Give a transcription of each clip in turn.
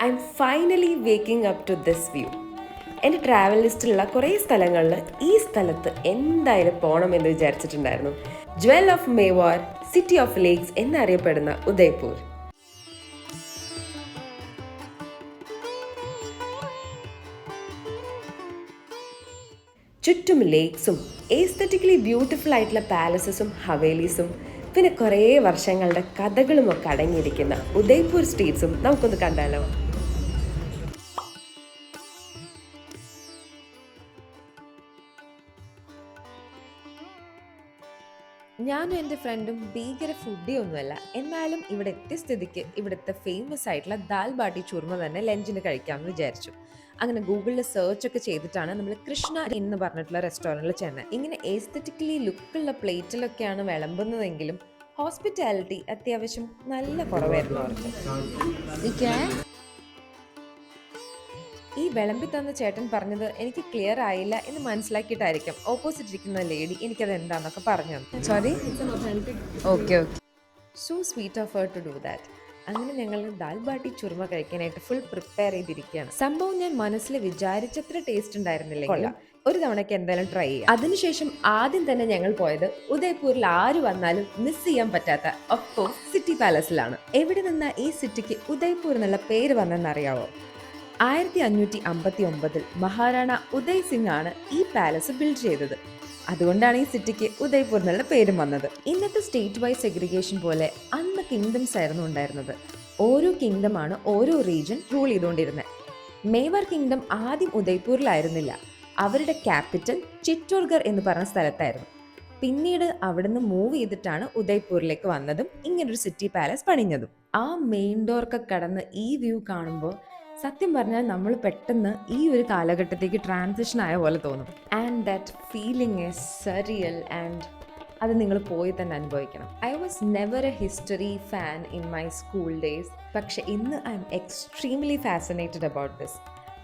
I am finally waking up to this view. എൻ്റെ travel ലിസ്റ്റിലുള്ള കുറേ സ്ഥലങ്ങളിൽ ഈ സ്ഥലത്ത് എന്തായാലും പോകണമെന്ന് വിചാരിച്ചിട്ടുണ്ടായിരുന്നു. Jewel of Mewar, city of lakes എന്നറിയപ്പെടുന്ന ഉദയ്പൂർ. ചുറ്റും ലേക്സും എസ്തെറ്റിക്കലി ബ്യൂട്ടിഫുൾ ആയിട്ടുള്ള പാലസസും ഹവേലീസും പിന്നെ കുറേ വർഷങ്ങളുടെ കഥകളുമൊക്കെ അടങ്ങിയിരിക്കുന്ന ഉദയ്പൂർ സ്ട്രീറ്റ്സും നമുക്കൊന്ന് കണ്ടാലോ. ഞാനും എൻ്റെ ഫ്രണ്ടും ഭീകര ഫുഡിയൊന്നുമല്ല, എന്നാലും ഇവിടെ എത്തിയ സ്ഥിതിക്ക് ഇവിടുത്തെ ഫേമസ് ആയിട്ടുള്ള ദാൽ ബാട്ടി ചൂർമ തന്നെ ലഞ്ചിന് കഴിക്കാമെന്ന് വിചാരിച്ചു. അങ്ങനെ ഗൂഗിളിൽ സെർച്ച് ഒക്കെ ചെയ്തിട്ടാണ് നമ്മൾ കൃഷ്ണ എന്ന് പറഞ്ഞിട്ടുള്ള റെസ്റ്റോറൻറ്റിൽ ചെന്നത്. ഇങ്ങനെ എസ്തെറ്റിക്കലി ലുക്കുള്ള പ്ലേറ്റിലൊക്കെയാണ് വിളമ്പുന്നതെങ്കിലും ഹോസ്പിറ്റാലിറ്റി അത്യാവശ്യം നല്ല കുറവായിരുന്നു അവർക്ക്. ഈ വിളമ്പി തന്ന ചേട്ടൻ പറഞ്ഞത് എനിക്ക് ക്ലിയർ ആയില്ല എന്ന് മനസ്സിലാക്കിയിട്ടായിരിക്കും ഓപ്പോസിറ്റ് ഇരിക്കുന്ന ലേഡി എനിക്കത് എന്താണെന്നൊക്കെ പറഞ്ഞു. Sorry, okay. So sweet of her to do that. അങ്ങനെ ഞങ്ങൾ ദാൽ ബാട്ടി ചുർമ കഴിക്കാനായിട്ട് ഫുൾ പ്രിപ്പയർ ചെയ്തിരിക്കുകയാണ്. സംഭവം ഞാൻ മനസ്സിൽ വിചാരിച്ചത്ര ടേസ്റ്റ് ഉണ്ടായിരുന്നില്ല. ഒരു തവണയ്ക്ക് എന്തായാലും ട്രൈ ചെയ്യാം. അതിനുശേഷം ആദ്യം തന്നെ ഞങ്ങൾ പോയത് ഉദയ്പൂരിൽ ആര് വന്നാലും മിസ് ചെയ്യാൻ പറ്റാത്ത ഓഫ് കോഴ്സ് സിറ്റി പാലസിലാണ്. എവിടെ നിന്നാ ഈ സിറ്റിക്ക് ഉദയ്പൂർ എന്നുള്ള പേര് വന്നെന്നറിയാവോ? 1559 മഹാരാണ ഉദയ് സിംഗ് ആണ് ഈ പാലസ് ബിൽഡ് ചെയ്തത്. അതുകൊണ്ടാണ് ഈ സിറ്റിക്ക് ഉദയ്പൂർ എന്നുള്ള പേരും വന്നത്. ഇന്നത്തെ സ്റ്റേറ്റ് വൈസ് സെഗ്രിഗേഷൻ പോലെ അന്ന് കിങ്ഡംസ് ആയിരുന്നു ഉണ്ടായിരുന്നത്. ഓരോ കിങ്ഡമാണ് ഓരോ റീജിയൻ റൂൾ ചെയ്തുകൊണ്ടിരുന്നത്. മേവാർ കിങ്ഡം ആദ്യം ഉദയ്പൂരിലായിരുന്നില്ല. അവരുടെ ക്യാപിറ്റൽ ചിറ്റോർഗർ എന്ന് പറഞ്ഞ സ്ഥലത്തായിരുന്നു. പിന്നീട് അവിടുന്ന് മൂവ് ചെയ്തിട്ടാണ് ഉദയ്പൂരിലേക്ക് വന്നതും ഇങ്ങനൊരു സിറ്റി പാലസ് പണിഞ്ഞതും. ആ മെയിൻ ഡോർക്ക് കടന്ന് ഈ വ്യൂ കാണുമ്പോൾ സത്യം പറഞ്ഞാൽ നമ്മൾ പെട്ടെന്ന് ഈ ഒരു കാലഘട്ടത്തേക്ക് ട്രാൻസിഷൻ ആയ പോലെ തോന്നും. And that feeling is surreal and അത് നിങ്ങൾ പോയി തന്നെ അനുഭവിക്കണം. I was never A history fan in my school days. പക്ഷെ ഇന്ന് I am extremely fascinated about this.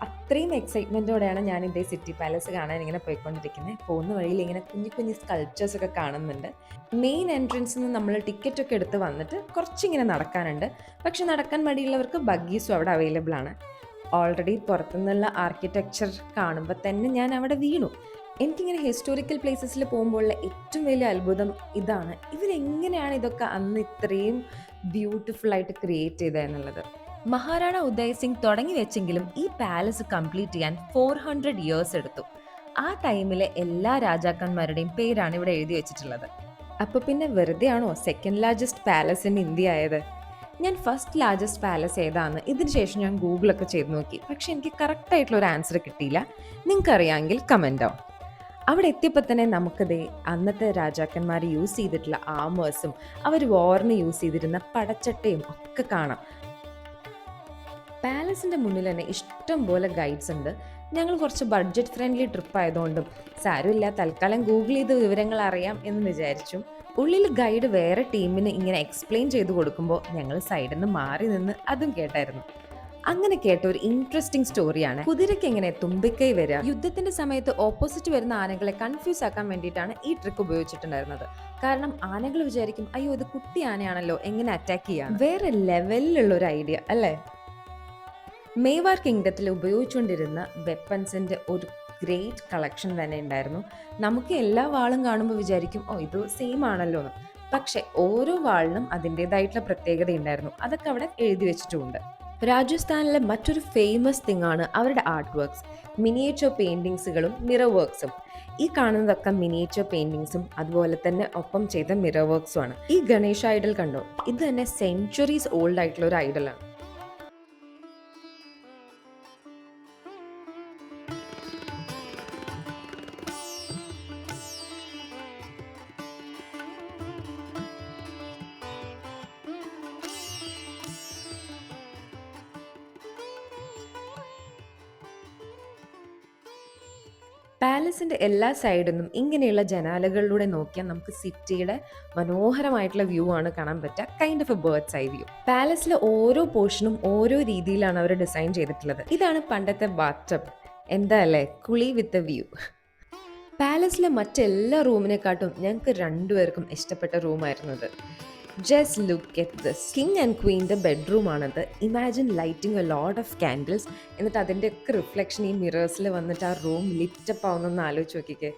അത്രയും എക്സൈറ്റ്മെൻറ്റോടെയാണ് ഞാൻ ഇതേ സിറ്റി പാലസ് കാണാൻ ഇങ്ങനെ പോയിക്കൊണ്ടിരിക്കുന്നത്. പോകുന്ന വഴിയിൽ ഇങ്ങനെ കുഞ്ഞു കുഞ്ഞു സ്കൾപ്ചേഴ്സ് ഒക്കെ കാണുന്നുണ്ട്. മെയിൻ എൻട്രൻസിൽ നിന്ന് നമ്മൾ ടിക്കറ്റൊക്കെ എടുത്ത് വന്നിട്ട് കുറച്ചിങ്ങനെ നടക്കാനുണ്ട്. പക്ഷെ നടക്കാൻ മടിയുള്ളവർക്ക് ബഗ്ഗീസും അവിടെ അവൈലബിൾ ആണ്. ഓൾറെഡി പുറത്തുനിന്നുള്ള ആർക്കിടെക്ചർ കാണുമ്പോൾ തന്നെ ഞാൻ അവിടെ വീണു. എനിക്കിങ്ങനെ ഹിസ്റ്റോറിക്കൽ പ്ലേസസിൽ പോകുമ്പോഴുള്ള ഏറ്റവും വലിയ അത്ഭുതം ഇതാണ്, ഇവരെങ്ങനെയാണ് ഇതൊക്കെ അന്ന് ഇത്രയും ബ്യൂട്ടിഫുൾ ആയിട്ട് ക്രിയേറ്റ് ചെയ്തതെന്നുള്ളത്. മഹാരാണ ഉദയ് സിംഗ് തുടങ്ങി വെച്ചെങ്കിലും ഈ പാലസ് കംപ്ലീറ്റ് ചെയ്യാൻ 400 ഇയേഴ്സ് എടുത്തു. ആ ടൈമിലെ എല്ലാ രാജാക്കന്മാരുടെയും പേരാണ് ഇവിടെ എഴുതി വെച്ചിട്ടുള്ളത്. അപ്പോൾ പിന്നെ വെറുതെ ആണോ second largest palace in India ആയത്? ഞാൻ ഫസ്റ്റ് ലാർജസ്റ്റ് പാലസ് ഏതാന്ന് ഇതിന് ശേഷം ഞാൻ ഗൂഗിളൊക്കെ ചെയ്ത് നോക്കി. പക്ഷെ എനിക്ക് കറക്റ്റായിട്ടുള്ള ഒരു ആൻസർ കിട്ടിയില്ല. നിങ്ങൾക്കറിയാമെങ്കിൽ കമൻ്റ് ആവും. അവിടെ എത്തിയപ്പോൾ തന്നെ നമുക്കതേ അന്നത്തെ രാജാക്കന്മാർ യൂസ് ചെയ്തിട്ടുള്ള ആമേഴ്സും അവർ വാറിന് യൂസ് ചെയ്തിരുന്ന പടച്ചട്ടയും ഒക്കെ കാണാം. പാലസിൻ്റെ മുന്നിൽ തന്നെ ഇഷ്ടം പോലെ ഗൈഡ്സ് ഉണ്ട്. ഞങ്ങൾ കുറച്ച് ബഡ്ജറ്റ് ഫ്രണ്ട്ലി ട്രിപ്പ് ആയതുകൊണ്ടും സാരമില്ല തൽക്കാലം ഗൂഗിൾ ചെയ്ത് വിവരങ്ങൾ അറിയാം എന്ന് വിചാരിച്ചു. ഉള്ളിൽ ഗൈഡ് വേറെ ടീമിന് ഇങ്ങനെ എക്സ്പ്ലെയിൻ ചെയ്ത് കൊടുക്കുമ്പോൾ ഞങ്ങൾ സൈഡിൽ നിന്ന് മാറി നിന്ന് അതും കേട്ടായിരുന്നു. അങ്ങനെ കേട്ട ഒരു ഇൻട്രസ്റ്റിംഗ് സ്റ്റോറിയാണ് കുതിരയ്ക്ക് എങ്ങനെ തുമ്പിക്കൈ വരിക. യുദ്ധത്തിന്റെ സമയത്ത് ഓപ്പോസിറ്റ് വരുന്ന ആനകളെ കൺഫ്യൂസ് ആക്കാൻ വേണ്ടിയിട്ടാണ് ഈ ട്രിക്ക് ഉപയോഗിച്ചിട്ടുണ്ടായിരുന്നത്. കാരണം ആനകൾ വിചാരിക്കും അയ്യോ ഇത് കുട്ടി ആനയാണല്ലോ, എങ്ങനെ അറ്റാക്ക് ചെയ്യാം. വേറെ ലെവലിലുള്ള ഒരു ഐഡിയ അല്ലേ? മേവാർ കിങ്ഡത്തിൽ ഉപയോഗിച്ചുകൊണ്ടിരുന്ന വെപ്പൺസിൻ്റെ ഒരു ഗ്രേറ്റ് കളക്ഷൻ തന്നെ ഉണ്ടായിരുന്നു. നമുക്ക് എല്ലാ വാളും കാണുമ്പോൾ വിചാരിക്കും ഓ ഇത് സെയിം ആണല്ലോ എന്ന്. പക്ഷെ ഓരോ വാളിനും അതിൻ്റെതായിട്ടുള്ള പ്രത്യേകത ഉണ്ടായിരുന്നു. അതൊക്കെ അവിടെ എഴുതി വെച്ചിട്ടുമുണ്ട്. രാജസ്ഥാനിലെ മറ്റൊരു ഫേമസ് തിങ് ആണ് അവരുടെ ആർട്ട് വർക്ക്സ്, മിനിയേച്ചർ പെയിൻറ്റിങ്സുകളും മിറർ വർക്ക്സും. ഈ കാണുന്നതൊക്കെ മിനിയേച്ചർ പെയിൻറ്റിങ്സും അതുപോലെ തന്നെ ഒപ്പം ചെയ്ത മിറർ വർക്ക്സും ആണ്. ഈ ഗണേശ ഐഡൽ കണ്ടോ, ഇത് തന്നെ സെഞ്ച്വറീസ് ഓൾഡ് ആയിട്ടുള്ള ഒരു ഐഡലാണ്. പാലസിൻ്റെ എല്ലാ സൈഡിൽ ഇങ്ങനെയുള്ള ജനാലകളിലൂടെ നോക്കിയാൽ നമുക്ക് സിറ്റിയുടെ മനോഹരമായിട്ടുള്ള വ്യൂ ആണ് കാണാൻ പറ്റുക. Kind of a bird's eye view. പാലസിലെ ഓരോ പോർഷനും ഓരോ രീതിയിലാണ് അവർ ഡിസൈൻ ചെയ്തിട്ടുള്ളത്. ഇതാണ് പണ്ടത്തെ ബാത്ത് ടബ്. എന്താ അല്ലേ, കുളി വിത്ത് എ വ്യൂ. പാലസിലെ മറ്റെല്ലാ റൂമിനെക്കാട്ടും ഞങ്ങൾക്ക് രണ്ടുപേർക്കും ഇഷ്ടപ്പെട്ട റൂമായിരുന്നത്. Just look at this. King and ക്വീൻ്റെ ബെഡ്റൂം ആണത്. Imagine lighting a lot of candles, എന്നിട്ട് അതിൻ്റെയൊക്കെ റിഫ്ലക്ഷൻ ഈ മിറേഴ്സിൽ വന്നിട്ട് ആ റൂം ലിറ്റപ്പ് ആവുന്നൊന്ന് ആലോചിച്ച് നോക്കിക്കേ.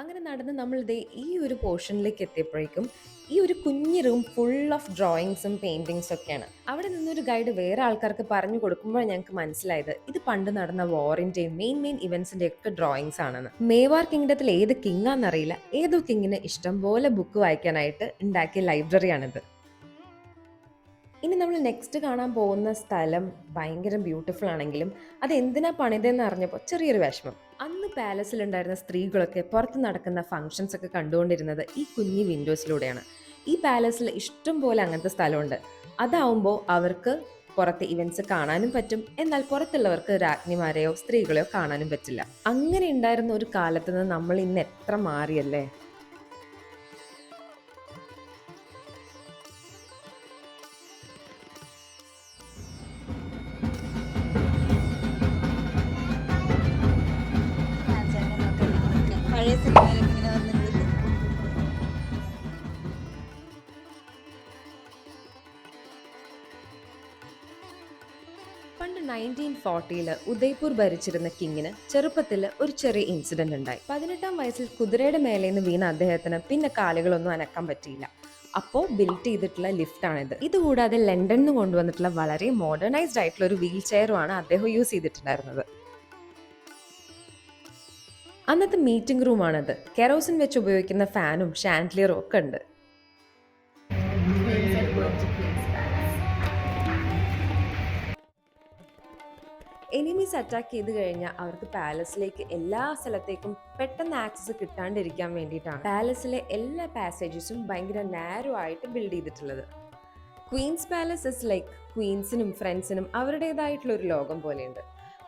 അങ്ങനെ നടന്ന് നമ്മളിതേ ഈ ഒരു പോർഷനിലേക്ക് എത്തിയപ്പോഴേക്കും ഈ ഒരു കുഞ്ഞു റൂം ഫുൾ ഓഫ് ഡ്രോയിങ്സും പെയിന്റിങ്സും ഒക്കെയാണ്. അവിടെ നിന്നൊരു ഗൈഡ് വേറെ ആൾക്കാർക്ക് പറഞ്ഞു കൊടുക്കുമ്പോൾ ഞങ്ങൾക്ക് മനസ്സിലായത് ഇത് പണ്ട് നടന്ന വാറിന്റെയും മെയിൻ ഇവന്റ്സിന്റെ ഒക്കെ ഡ്രോയിങ്സ് ആണെന്ന്. മേവാർ കിങ്ഡത്തിൽ ഏത് കിങ്ങാന്നറിയില്ല, ഏതോ കിങ്ങിന് ഇഷ്ടം പോലെ ബുക്ക് വായിക്കാനായിട്ട് ഉണ്ടാക്കിയ ലൈബ്രറിയാണിത്. ഇനി നമ്മൾ നെക്സ്റ്റ് കാണാൻ പോകുന്ന സ്ഥലം ഭയങ്കര ബ്യൂട്ടിഫുൾ ആണെങ്കിലും അത് എന്തിനാ പണിതെന്ന് അറിഞ്ഞപ്പോൾ ചെറിയൊരു വിഷമം. അന്ന് പാലസിലുണ്ടായിരുന്ന സ്ത്രീകളൊക്കെ പുറത്ത് നടക്കുന്ന ഫങ്ഷൻസ് ഒക്കെ കണ്ടുകൊണ്ടിരുന്നത് ഈ കുഞ്ഞി വിൻഡോസിലൂടെയാണ്. ഈ പാലസിൽ ഇഷ്ടം പോലെ അങ്ങനത്തെ സ്ഥലമുണ്ട്. അതാവുമ്പോൾ അവർക്ക് പുറത്തെ ഇവന്റ്സ് കാണാനും പറ്റും, എന്നാൽ പുറത്തുള്ളവർക്ക് രാജ്ഞിമാരെയോ സ്ത്രീകളെയോ കാണാനും പറ്റില്ല. അങ്ങനെ ഉണ്ടായിരുന്ന ഒരു കാലത്ത് നിന്ന് നമ്മൾ ഇന്ന് എത്ര മാറിയല്ലേ. പണ്ട് 1940 ഉദയ്പൂർ ഭരിച്ചിരുന്ന കിങ്ങിന് ചെറുപ്പത്തിൽ ഒരു ചെറിയ ഇൻസിഡന്റ് ഉണ്ടായി. 18-ാം വയസ്സിൽ കുതിരയുടെ മേലേന്ന് വീണ അദ്ദേഹത്തിന് പിന്നെ കാലുകളൊന്നും അനക്കാൻ പറ്റിയില്ല. അപ്പോൾ ബിൽറ്റ് ചെയ്തിട്ടുള്ള ലിഫ്റ്റാണിത്. ഇതുകൂടാതെ ലണ്ടനിൽ നിന്ന് കൊണ്ടുവന്നിട്ടുള്ള വളരെ മോഡേണൈസ്ഡ് ആയിട്ടുള്ള ഒരു വീൽ ചെയറുമാണ് അദ്ദേഹം യൂസ് ചെയ്തിട്ടുണ്ടായിരുന്നത്. അന്നത്തെ മീറ്റിംഗ് റൂമാണത്. കെറോസിൻ വെച്ച് ഉപയോഗിക്കുന്ന ഫാനും ഷാൻഡ്ലിയറും ഒക്കെ ഉണ്ട്. എനിമീസ് അറ്റാക്ക് ചെയ്ത് കഴിഞ്ഞാൽ അവർക്ക് പാലസിലേക്ക് എല്ലാ സ്ഥലത്തേക്കും പെട്ടെന്ന് ആക്സസ് കിട്ടാണ്ടിരിക്കാൻ വേണ്ടിയിട്ടാണ് പാലസിലെ എല്ലാ പാസേജസും ഭയങ്കര നാരോ ആയിട്ട് ബിൽഡ് ചെയ്തിട്ടുള്ളത്. ക്വീൻസ് പാലസ് ഇസ് ലൈക്ക് ക്വീൻസിനും ഫ്രണ്ട്സിനും അവരുടേതായിട്ടുള്ള ഒരു ലോകം പോലെയുണ്ട്.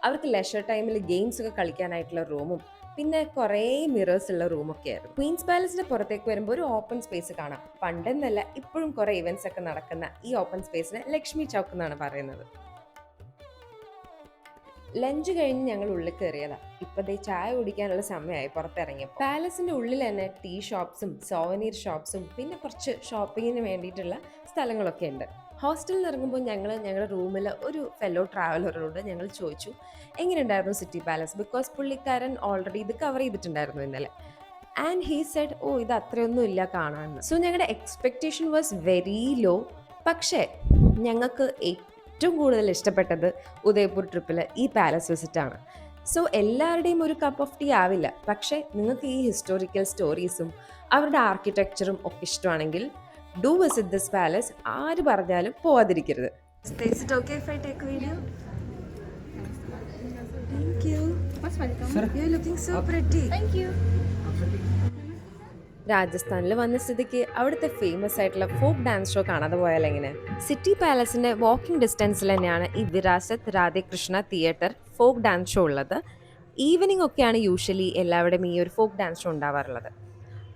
അവർക്ക് ലെഷർ ടൈമിൽ ഗെയിംസ് ഒക്കെ കളിക്കാനായിട്ടുള്ള റൂമും പിന്നെ കുറേ മിറേഴ്സ് ഉള്ള റൂമൊക്കെ ആയിരുന്നു. ക്വീൻസ് പാലസിന്റെ പുറത്തേക്ക് വരുമ്പോൾ ഒരു ഓപ്പൺ സ്പേസ് കാണാം. പണ്ടെന്നല്ല ഇപ്പോഴും കുറെ ഇവന്റ്സ് ഒക്കെ നടക്കുന്ന ഈ ഓപ്പൺ സ്പേസിനെ ലക്ഷ്മി ചൗക്ക് എന്നാണ് പറയുന്നത്. ലഞ്ച് കഴിഞ്ഞ് ഞങ്ങൾ ഉള്ളിൽ കയറിയതാ. ഇപ്പതേ ചായ കുടിക്കാനുള്ള സമയമായി പുറത്തിറങ്ങിയ. പാലസിന്റെ ഉള്ളിൽ തന്നെ ടീ ഷോപ്സും സോവനീർ ഷോപ്സും പിന്നെ കുറച്ച് ഷോപ്പിങ്ങിന് വേണ്ടിയിട്ടുള്ള സ്ഥലങ്ങളൊക്കെ ഉണ്ട്. ഹോസ്റ്റലിൽ ഇറങ്ങുമ്പോൾ ഞങ്ങളുടെ റൂമിൽ ഒരു ഫെല്ലോ ട്രാവലറോട് ഞങ്ങൾ ചോദിച്ചു എങ്ങനെയുണ്ടായിരുന്നു സിറ്റി പാലസ്, ബിക്കോസ് പുള്ളിക്കാരൻ ഓൾറെഡി ഇത് കവർ ചെയ്തിട്ടുണ്ടായിരുന്നു ഇന്നലെ. ആൻഡ് ഹീ സെഡ് ഇത് അത്രയൊന്നും ഇല്ല കാണാൻ. സോ ഞങ്ങളുടെ എക്സ്പെക്റ്റേഷൻ വാസ് വെരി ലോ. പക്ഷേ ഞങ്ങൾക്ക് ഏറ്റവും കൂടുതൽ ഇഷ്ടപ്പെട്ടത് ഉദയ്പൂർ ട്രിപ്പിൽ ഈ പാലസ് വിസിറ്റ് ആണ്. സോ എല്ലാവരുടെയും ഒരു കപ്പ് ഓഫ് ടീ ആവില്ല, പക്ഷേ നിങ്ങൾക്ക് ഈ ഹിസ്റ്റോറിക്കൽ സ്റ്റോറീസും അവരുടെ ആർക്കിടെക്ചറും ഒക്കെ ഇഷ്ടമാണെങ്കിൽ ഡു വിസിറ്റ് ദിസ് പാലസ്. ആര് പറഞ്ഞാലും പോവാതിരിക്കരുത്. Is it okay if I take a video? Thank you. Most welcome. You're looking so pretty. Thank you. രാജസ്ഥാനിൽ വന്ന സ്ഥിതിക്ക് അവിടുത്തെ ഫേമസ് ആയിട്ടുള്ള ഫോക്ക് ഡാൻസ് ഷോ കാണാതെ പോയാൽ എങ്ങനെ? സിറ്റി പാലസിന്റെ വാക്കിംഗ് ഡിസ്റ്റൻസിൽ തന്നെയാണ് ഈ Virasat Radhe Krishna theatre folk dance show ഉള്ളത്. ഈവനിങ് ഒക്കെയാണ് യൂഷ്വലി എല്ലാവരുടെയും ഈ ഒരു ഫോക്ക് ഡാൻസ് ഷോ ഉണ്ടാവാറുള്ളത്.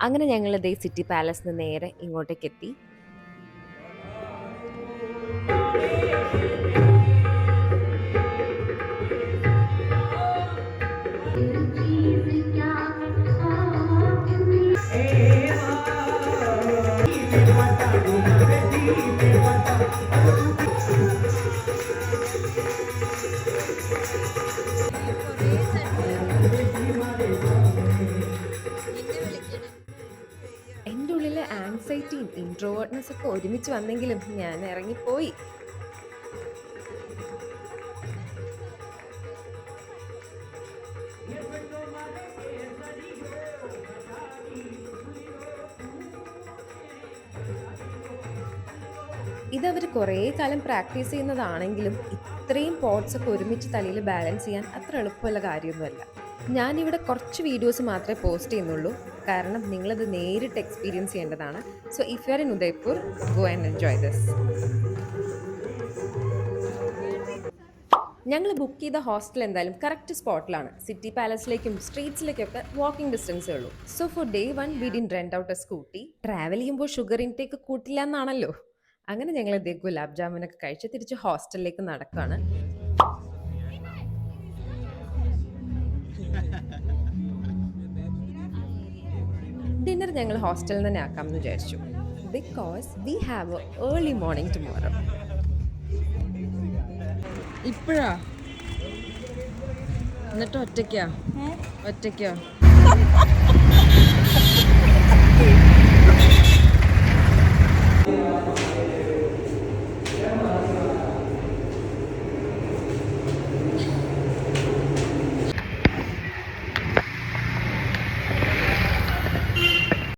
അങ്ങനെ ഞങ്ങൾ ഇതേ സിറ്റി പാലസിന് നേരെ ഇങ്ങോട്ടേക്ക് എത്തി. എൻ്റെ ഉള്ളിലെ ആൻസൈറ്റിയും ഇൻട്രോവേർട്ട്നെസ് ഒക്കെ ഒരുമിച്ച് വന്നെങ്കിലും ഞാൻ ഇറങ്ങിപ്പോയി. ഇതവർ കുറേ കാലം പ്രാക്ടീസ് ചെയ്യുന്നതാണെങ്കിലും ഇത്രയും പോട്ട്സ് ഒക്കെ ഒരുമിച്ച് തലയിൽ ബാലൻസ് ചെയ്യാൻ അത്ര എളുപ്പമുള്ള കാര്യമൊന്നുമല്ല. ഞാനിവിടെ കുറച്ച് വീഡിയോസ് മാത്രമേ പോസ്റ്റ് ചെയ്യുന്നുള്ളൂ, കാരണം നിങ്ങളത് നേരിട്ട് എക്സ്പീരിയൻസ് ചെയ്യേണ്ടതാണ്. So if you are in Udaipur, go and enjoy this. ഞങ്ങൾ ബുക്ക് ചെയ്ത ഹോസ്റ്റൽ എന്തായാലും കറക്റ്റ് സ്പോട്ടിലാണ്. സിറ്റി പാലസിലേക്കും സ്ട്രീറ്റ്സിലേക്കൊക്കെ വാക്കിംഗ് ഡിസ്റ്റൻസേ ഉള്ളൂ. So for day 1 we didn't rent out a scooty. Travel ചെയ്യുമ്പോൾ ഷുഗർ ഇൻടേക്ക് കൂട്ടില്ല എന്നാണല്ലോ. അങ്ങനെ ഞങ്ങൾ ഗുലാബ് ജാമുനൊക്കെ കഴിച്ച് തിരിച്ച് ഹോസ്റ്റലിലേക്ക് നടക്കുകയാണ്. ഡിന്നർ ഞങ്ങൾ ഹോസ്റ്റലിൽ തന്നെ ആക്കാമെന്ന് വിചാരിച്ചു. Because we have A early morning tomorrow. ഇപ്പോഴാ എന്നിട്ട് ഒറ്റയ്ക്കാ?